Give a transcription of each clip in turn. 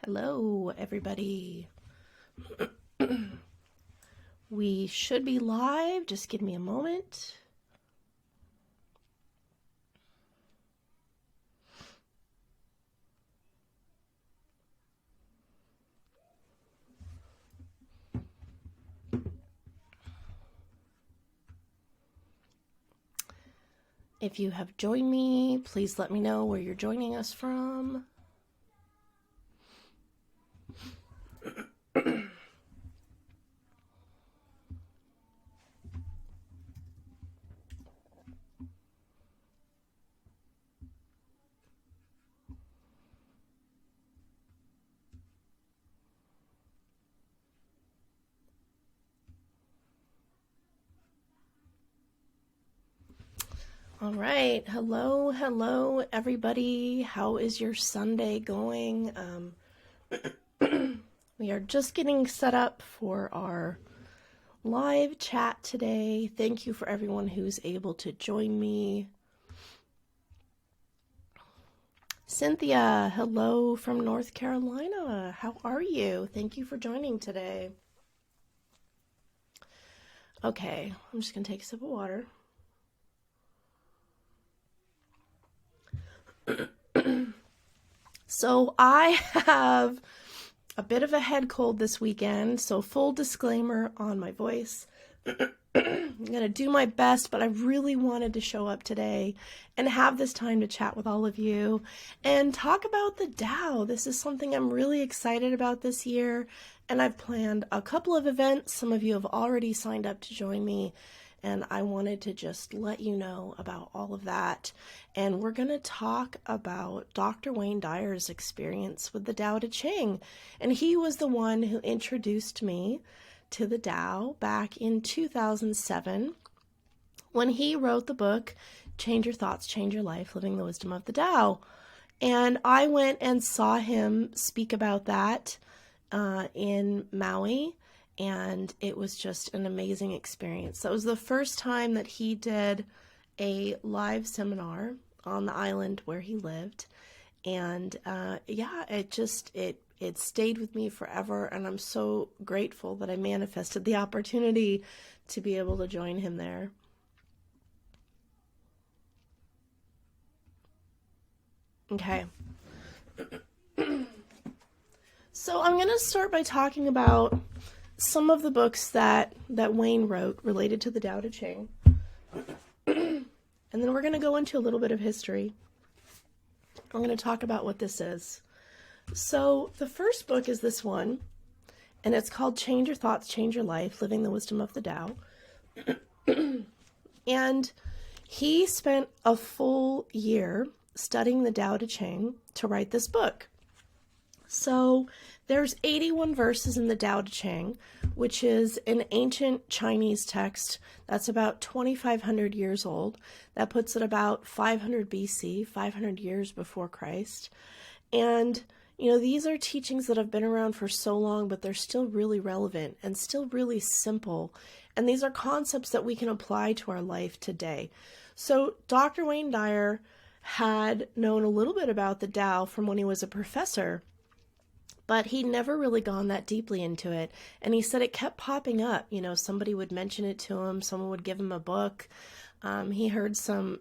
Hello, everybody. We should be live. Just give me a moment. If you have joined me, please let me know where you're joining us from. All right. Hello, everybody. How is your Sunday going? We are just getting set up for our live chat today. Thank you for everyone who's able to join me. Cynthia, hello from North Carolina. How are you? Thank you for joining today. Okay, I'm just going to take a sip of water. So I have a bit of a head cold this weekend, so full disclaimer on my voice. I'm going to do my best, but I really wanted to show up today and have this time to chat with all of you and talk about the Tao. This is something I'm really excited about this year, and I've planned a couple of events. Some of you have already signed up to join me, and I wanted to just let you know about all of that. And we're going to talk about Dr. Wayne Dyer's experience with the Tao Te Ching. And he was the one who introduced me to the Tao back in 2007 when he wrote the book, Change Your Thoughts, Change Your Life, Living the Wisdom of the Tao. And I went and saw him speak about that in Maui. And it was just an amazing experience. That was the first time that he did a live seminar on the island where he lived. And it stayed with me forever. And I'm so grateful that I manifested the opportunity to be able to join him there. Okay. So I'm going to start by talking about some of the books that Wayne wrote related to the Tao Te Ching. And then we're going to go into a little bit of history. I'm going to talk about what this is. So the first book is this one, and it's called Change Your Thoughts, Change Your Life, Living the Wisdom of the Tao. And he spent a full year studying the Tao Te Ching to write this book. So there's 81 verses in the Tao Te Ching, which is an ancient Chinese text that's about 2,500 years old. That puts it about 500 BC, 500 years before Christ. And, these are teachings that have been around for so long, but they're still really relevant and still really simple. And these are concepts that we can apply to our life today. So Dr. Wayne Dyer had known a little bit about the Tao from when he was a professor, but he'd never really gone that deeply into it. And he said it kept popping up. Somebody would mention it to him. Someone would give him a book. He heard some,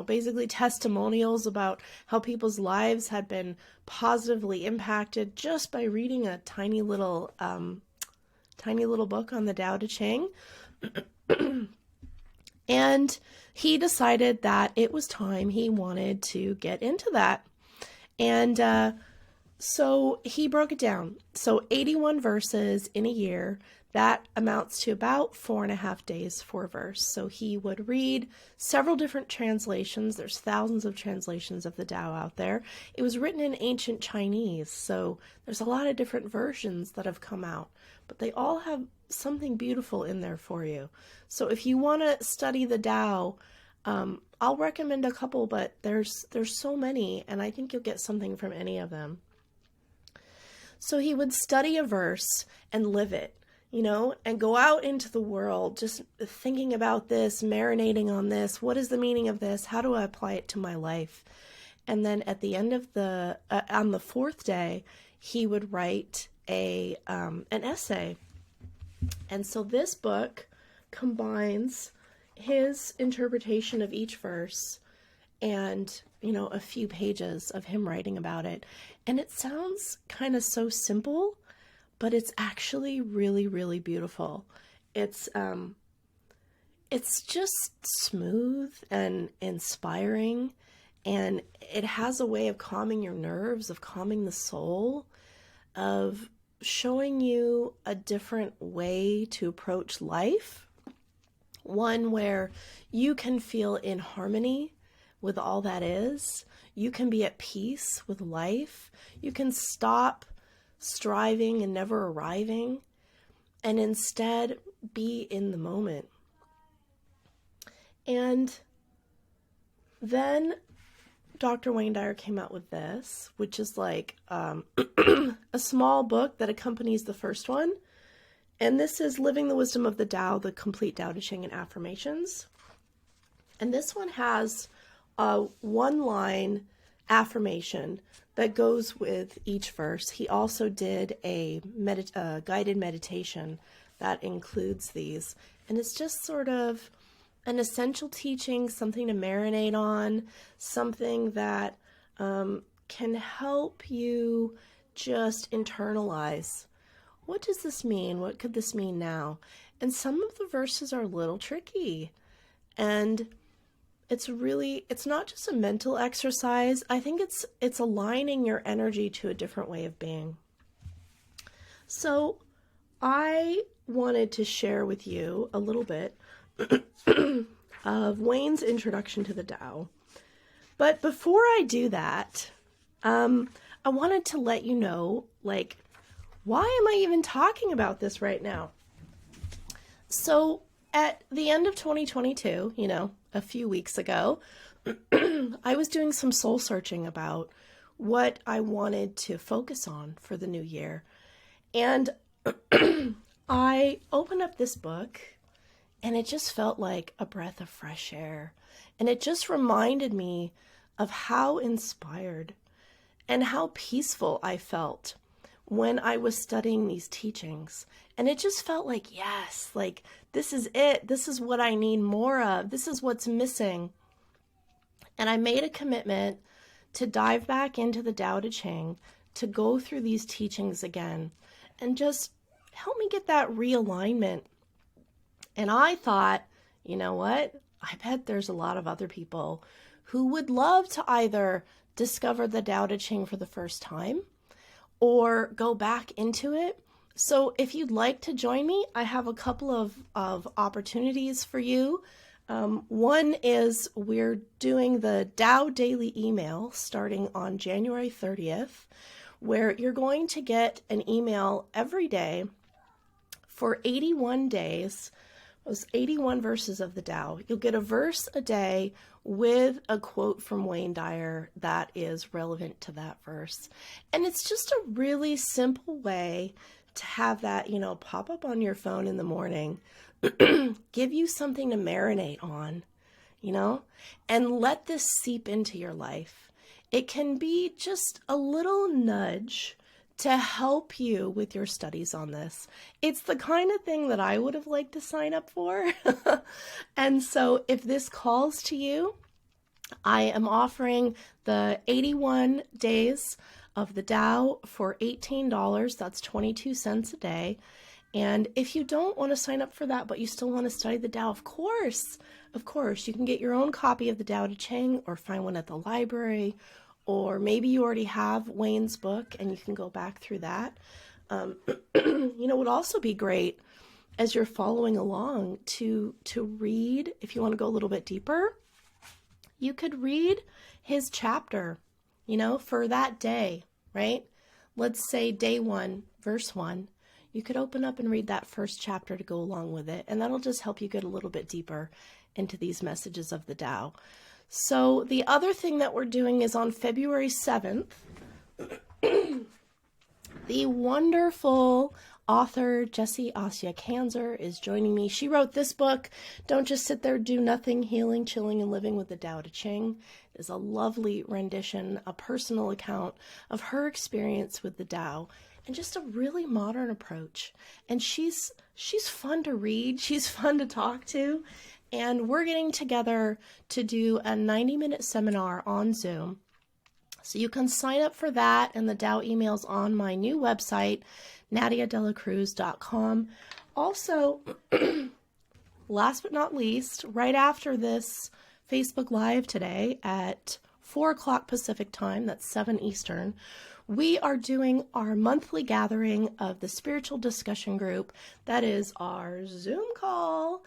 basically testimonials about how people's lives had been positively impacted just by reading a tiny little book on the Tao Te Ching. And he decided that it was time he wanted to get into that. And so he broke it down. So 81 verses in a year, that amounts to about 4.5 days for a verse. So he would read several different translations. There's thousands of translations of the Tao out there. It was written in ancient Chinese, so there's a lot of different versions that have come out, but they all have something beautiful in there for you. So if you want to study the Tao, I'll recommend a couple, but there's so many, and I think you'll get something from any of them. So he would study a verse and live it, and go out into the world just thinking about this, marinating on this. What is the meaning of this? How do I apply it to my life? And then at the end of on the fourth day, he would write an essay. And so this book combines his interpretation of each verse and, a few pages of him writing about it. And it sounds kind of so simple, but it's actually really, really beautiful. It's just smooth and inspiring, and it has a way of calming your nerves, of calming the soul, of showing you a different way to approach life, one where you can feel in harmony with all that is. You can be at peace with life. You can stop striving and never arriving and instead be in the moment. And then Dr. Wayne Dyer came out with this, which is like a small book that accompanies the first one. And this is Living the Wisdom of the Tao, the Complete Tao Te Ching and Affirmations. And this one has a one-line affirmation that goes with each verse. He also did a guided meditation that includes these. And it's just sort of an essential teaching, something to marinate on, something that can help you just internalize. What does this mean? What could this mean now? And some of the verses are a little tricky. And it's not just a mental exercise. I think it's aligning your energy to a different way of being. So I wanted to share with you a little bit of Wayne's introduction to the Tao. But before I do that, I wanted to let you know, why am I even talking about this right now? So at the end of 2022, a few weeks ago, I was doing some soul searching about what I wanted to focus on for the new year. And I opened up this book, and it just felt like a breath of fresh air. And it just reminded me of how inspired and how peaceful I felt when I was studying these teachings. And it just felt like, yes, this is it. This is what I need more of. This is what's missing. And I made a commitment to dive back into the Tao Te Ching, to go through these teachings again, and just help me get that realignment. And I thought, you know what? I bet there's a lot of other people who would love to either discover the Tao Te Ching for the first time or go back into it. So if you'd like to join me, I have a couple of opportunities for you. One is we're doing the Tao Daily email starting on January 30th, where you're going to get an email every day for 81 days, those 81 verses of the Tao. You'll get a verse a day with a quote from Wayne Dyer that is relevant to that verse. And it's just a really simple way to have that, pop up on your phone in the morning, give you something to marinate on, and let this seep into your life. It can be just a little nudge to help you with your studies on this. It's the kind of thing that I would have liked to sign up for. And so if this calls to you, I am offering the 81 days of the Tao for $18. That's 22 cents a day. And if you don't want to sign up for that, but you still want to study the Tao, of course, you can get your own copy of the Tao Te Ching or find one at the library, or maybe you already have Wayne's book and you can go back through that. It would also be great as you're following along to read, if you want to go a little bit deeper, you could read his chapter, for that day, right? Let's say day 1, verse 1. You could open up and read that first chapter to go along with it, and that'll just help you get a little bit deeper into these messages of the Tao. So the other thing that we're doing is on February 7th, the wonderful author Jessie Asya Kanzer is joining me. She wrote this book, Don't Just Sit There, Do Nothing, Healing, Chilling, and Living with the Tao Te Ching. It is a lovely rendition, a personal account of her experience with the Tao, and just a really modern approach. And she's fun to read, she's fun to talk to, and we're getting together to do a 90-minute seminar on Zoom. So you can sign up for that and the Tao emails on my new website, NadiaDelacruz.com. Also, last but not least, right after this Facebook Live today at 4 o'clock Pacific time, that's 7 Eastern, we are doing our monthly gathering of the spiritual discussion group. That is our Zoom call.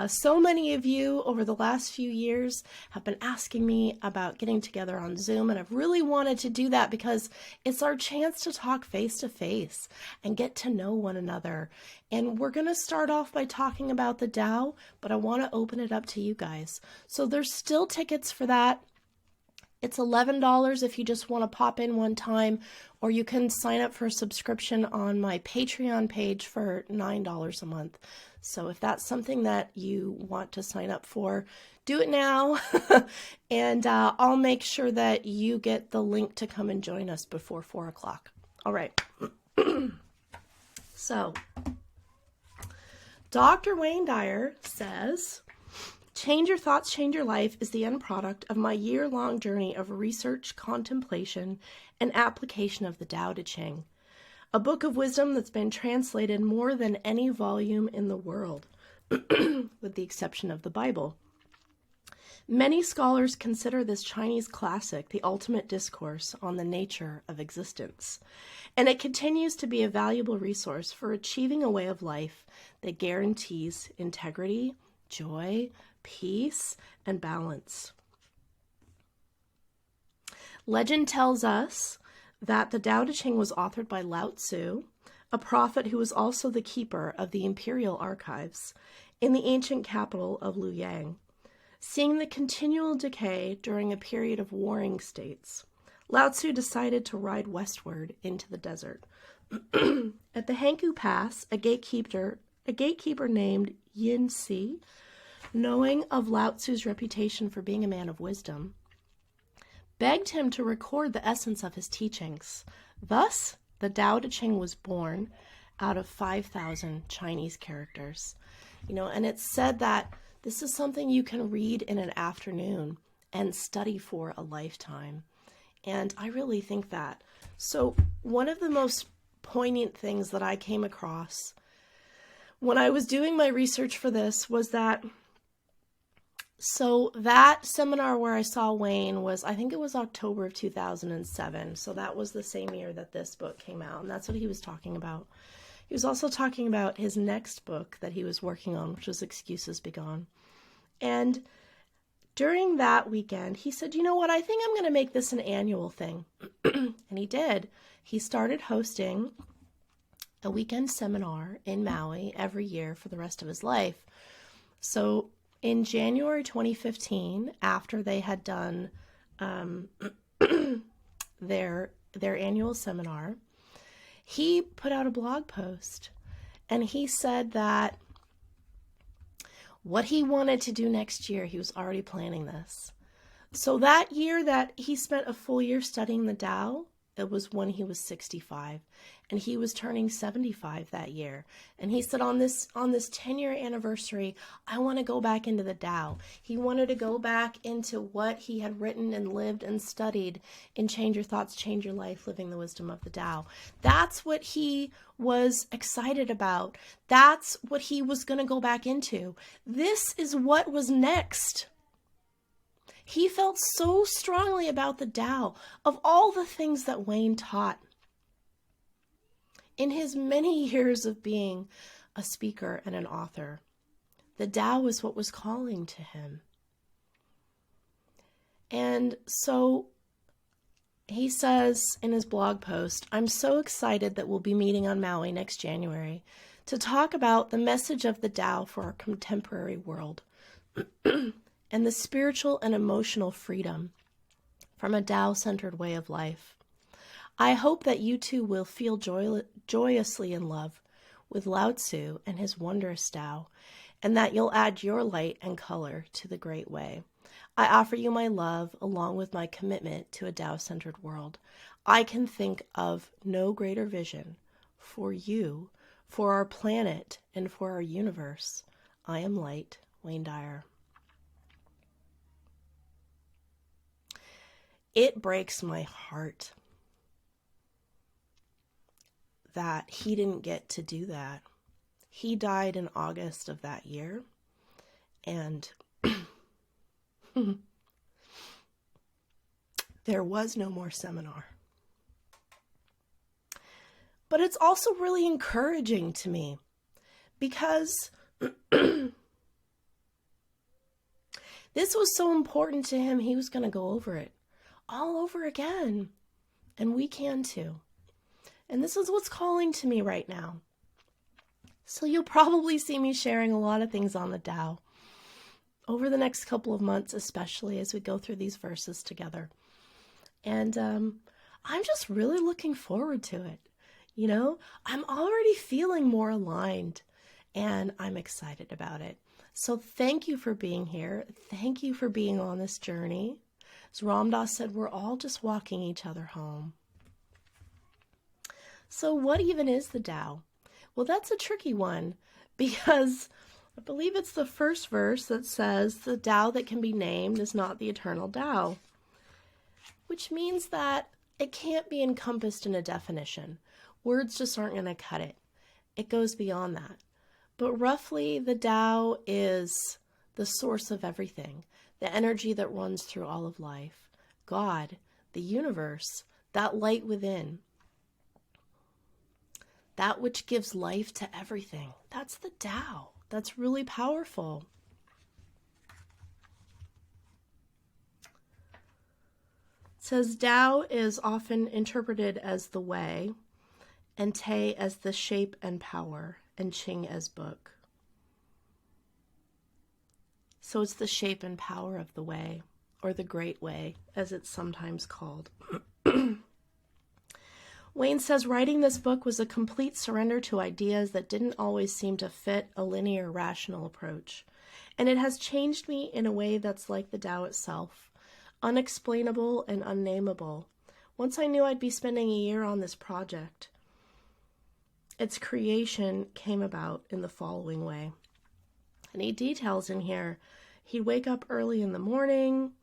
So many of you over the last few years have been asking me about getting together on Zoom, and I've really wanted to do that because it's our chance to talk face to face and get to know one another. And we're going to start off by talking about the Tao, but I want to open it up to you guys. So there's still tickets for that. It's $11 if you just want to pop in one time, or you can sign up for a subscription on my Patreon page for $9 a month. So if that's something that you want to sign up for, do it now. And I'll make sure that you get the link to come and join us before 4 o'clock. All right. So, Dr. Wayne Dyer says, Change Your Thoughts, Change Your Life is the end product of my year-long journey of research, contemplation, and application of the Tao Te Ching, a book of wisdom that's been translated more than any volume in the world, with the exception of the Bible. Many scholars consider this Chinese classic the ultimate discourse on the nature of existence, and it continues to be a valuable resource for achieving a way of life that guarantees integrity, joy, peace, and balance. Legend tells us that the Tao Te Ching was authored by Lao Tzu, a prophet who was also the keeper of the imperial archives in the ancient capital of Luoyang. Seeing the continual decay during a period of warring states, Lao Tzu decided to ride westward into the desert. At the Hankou Pass, a gatekeeper named Yin Si, knowing of Lao Tzu's reputation for being a man of wisdom, begged him to record the essence of his teachings. Thus, the Tao Te Ching was born out of 5,000 Chinese characters. And it's said that this is something you can read in an afternoon and study for a lifetime. And I really think that. So one of the most poignant things that I came across when I was doing my research for this was that that seminar where I saw Wayne was, I think it was October of 2007. So that was the same year that this book came out. And that's what he was talking about. He was also talking about his next book that he was working on, which was Excuses Be Gone. And during that weekend, he said, you know what, I think I'm going to make this an annual thing. And he did. He started hosting a weekend seminar in Maui every year for the rest of his life. So in January 2015, after they had done their annual seminar, he put out a blog post, and he said that what he wanted to do next year, he was already planning this. So that year that he spent a full year studying the Tao, it was when he was 65, and he was turning 75 that year. And he said, on this 10-year anniversary, I want to go back into the Tao. He wanted to go back into what he had written and lived and studied in Change Your Thoughts, Change Your Life, Living the Wisdom of the Tao. That's what he was excited about. That's what he was going to go back into. This is what was next. He felt so strongly about the Tao, of all the things that Wayne taught. In his many years of being a speaker and an author, the Tao was what was calling to him. And so he says in his blog post, I'm so excited that we'll be meeting on Maui next January to talk about the message of the Tao for our contemporary world. And the spiritual and emotional freedom from a Tao-centered way of life. I hope that you too will feel joyously in love with Lao Tzu and his wondrous Tao, and that you'll add your light and color to the great way. I offer you my love along with my commitment to a Tao-centered world. I can think of no greater vision for you, for our planet, and for our universe. I am light, Wayne Dyer. It breaks my heart that he didn't get to do that. He died in August of that year, and there was no more seminar. But it's also really encouraging to me because this was so important to him, he was going to go over it all over again. And we can too. And this is what's calling to me right now. So you'll probably see me sharing a lot of things on the Tao over the next couple of months, especially as we go through these verses together. And I'm just really looking forward to it. You know, I'm already feeling more aligned and I'm excited about it. So thank you for being here. Thank you for being on this journey. As Ram Dass said, we're all just walking each other home. So what even is the Tao? Well, that's a tricky one because I believe it's the first verse that says the Tao that can be named is not the eternal Tao, which means that it can't be encompassed in a definition. Words just aren't going to cut it. It goes beyond that. But roughly, the Tao is the source of everything, the energy that runs through all of life, God, the universe, that light within, that which gives life to everything. That's the Tao. That's really powerful. It says Tao is often interpreted as the way, and Te as the shape and power, and Ching as book. So it's the shape and power of the way, or the great way, as it's sometimes called. Wayne says writing this book was a complete surrender to ideas that didn't always seem to fit a linear, rational approach. And it has changed me in a way that's like the Tao itself, unexplainable and unnameable. Once I knew I'd be spending a year on this project, its creation came about in the following way. And he details in here, he'd wake up early in the morning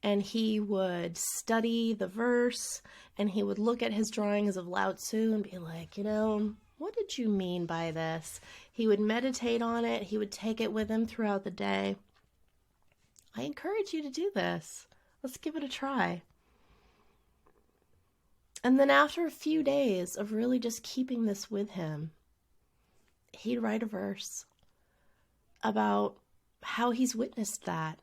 and he would study the verse and he would look at his drawings of Lao Tzu and be like, you know, what did you mean by this? He would meditate on it. He would take it with him throughout the day. I encourage you to do this. Let's give it a try. And then after a few days of really just keeping this with him, he'd write a verse about how he's witnessed that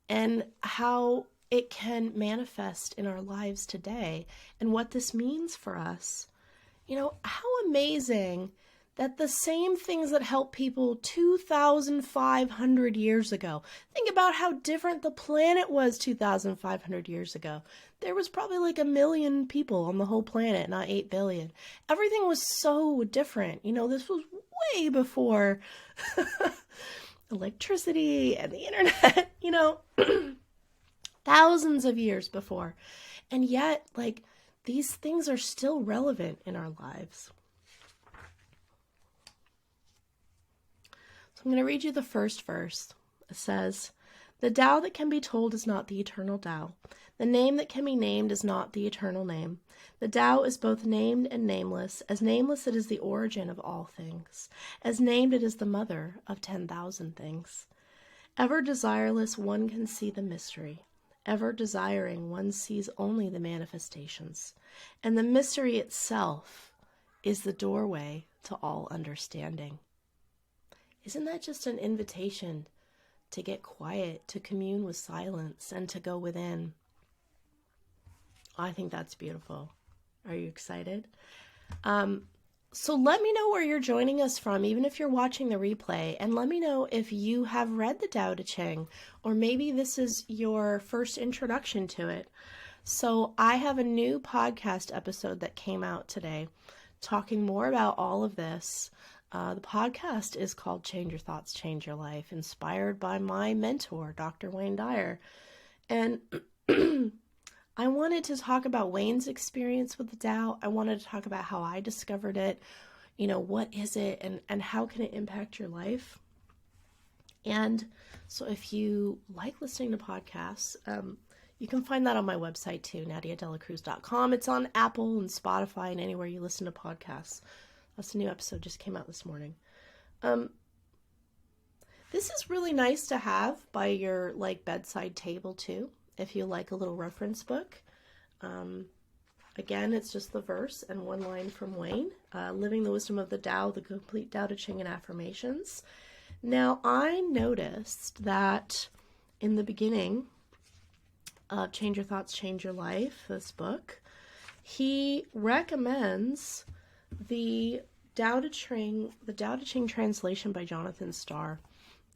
and how it can manifest in our lives today and what this means for us. You know, how amazing that the same things that helped people 2,500 years ago. Think about how different the planet was 2,500 years ago. There was probably like 1 million people on the whole planet, not 8 billion. Everything was so different. You know, this was way before electricity and the internet, you know, thousands of years before. And yet, like, these things are still relevant in our lives. I'm going to read you the first verse. It says, the Tao that can be told is not the eternal Tao. The name that can be named is not the eternal name. The Tao is both named and nameless. As nameless, it is the origin of all things. As named, it is the mother of 10,000 things. Ever desireless, one can see the mystery. Ever desiring, one sees only the manifestations. And the mystery itself is the doorway to all understanding. Isn't that just an invitation to get quiet, to commune with silence, and to go within? I think that's beautiful. Are you excited? So let me know where you're joining us from, even if you're watching the replay, and let me know if you have read the Tao Te Ching, or maybe this is your first introduction to it. So I have a new podcast episode that came out today, talking more about all of this. The podcast is called Change Your Thoughts, Change Your Life, inspired by my mentor, Dr. Wayne Dyer. And I wanted to talk about Wayne's experience with the Tao. I wanted to talk about how I discovered it. What is it and how can it impact your life? And so if you like listening to podcasts, you can find that on my website too, nadiadelacruz.com. It's on Apple and Spotify and anywhere you listen to podcasts. That's a new episode just came out this morning. This is really nice to have by your bedside table too, if you like a little reference book. Again, it's just the verse and one line from Wayne, Living the Wisdom of the Tao, the Complete Tao Te Ching and Affirmations. Now, I noticed that in the beginning of Change Your Thoughts, Change Your Life, this book, he recommends the Tao Te Ching translation by Jonathan Starr.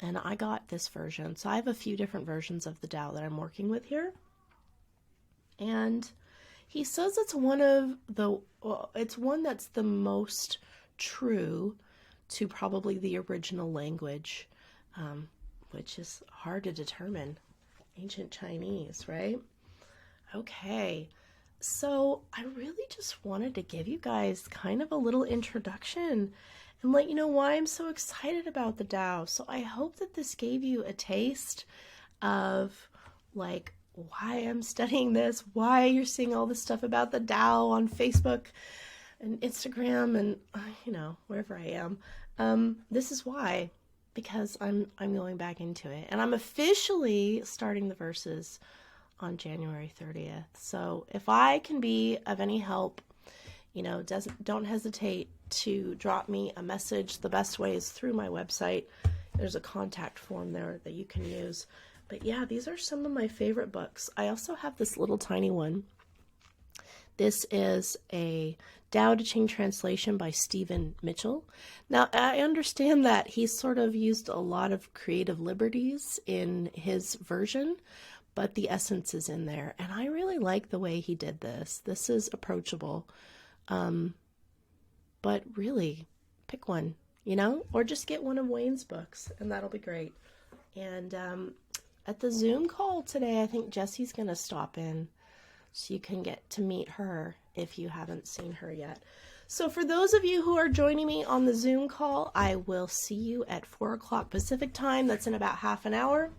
And I got this version. So I have a few different versions of the Tao that I'm working with here. And he says it's one that's the most true to probably the original language, which is hard to determine. Ancient Chinese, right? Okay. So I really just wanted to give you guys kind of a little introduction and let you know why I'm so excited about the Tao. So I hope that this gave you a taste of why I'm studying this, why you're seeing all this stuff about the Tao on Facebook and Instagram and, wherever I am. This is why, because I'm going back into it. And I'm officially starting the verses on January 30th. So if I can be of any help, don't hesitate to drop me a message. The best way is through my website. There's a contact form there that you can use. But yeah, these are some of my favorite books. I also have this little tiny one. This is a Tao Te Ching translation by Stephen Mitchell. Now, I understand that he's sort of used a lot of creative liberties in his version, but the essence is in there. And I really like the way he did this. This is approachable. But really, pick one, or just get one of Wayne's books, and that'll be great. And at the Zoom call today, I think Jessie's going to stop in so you can get to meet her if you haven't seen her yet. So for those of you who are joining me on the Zoom call, I will see you at 4 o'clock Pacific time. That's in about half an hour.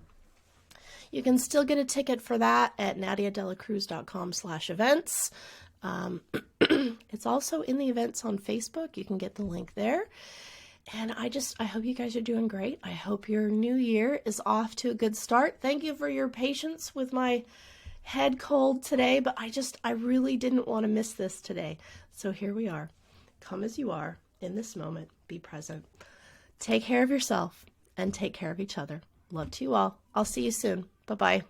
You can still get a ticket for that at nadiadelacruz.com/events. It's also in the events on Facebook. You can get the link there. And I hope you guys are doing great. I hope your new year is off to a good start. Thank you for your patience with my head cold today, but I really didn't want to miss this today. So here we are. Come as you are in this moment. Be present. Take care of yourself and take care of each other. Love to you all. I'll see you soon. Bye-bye.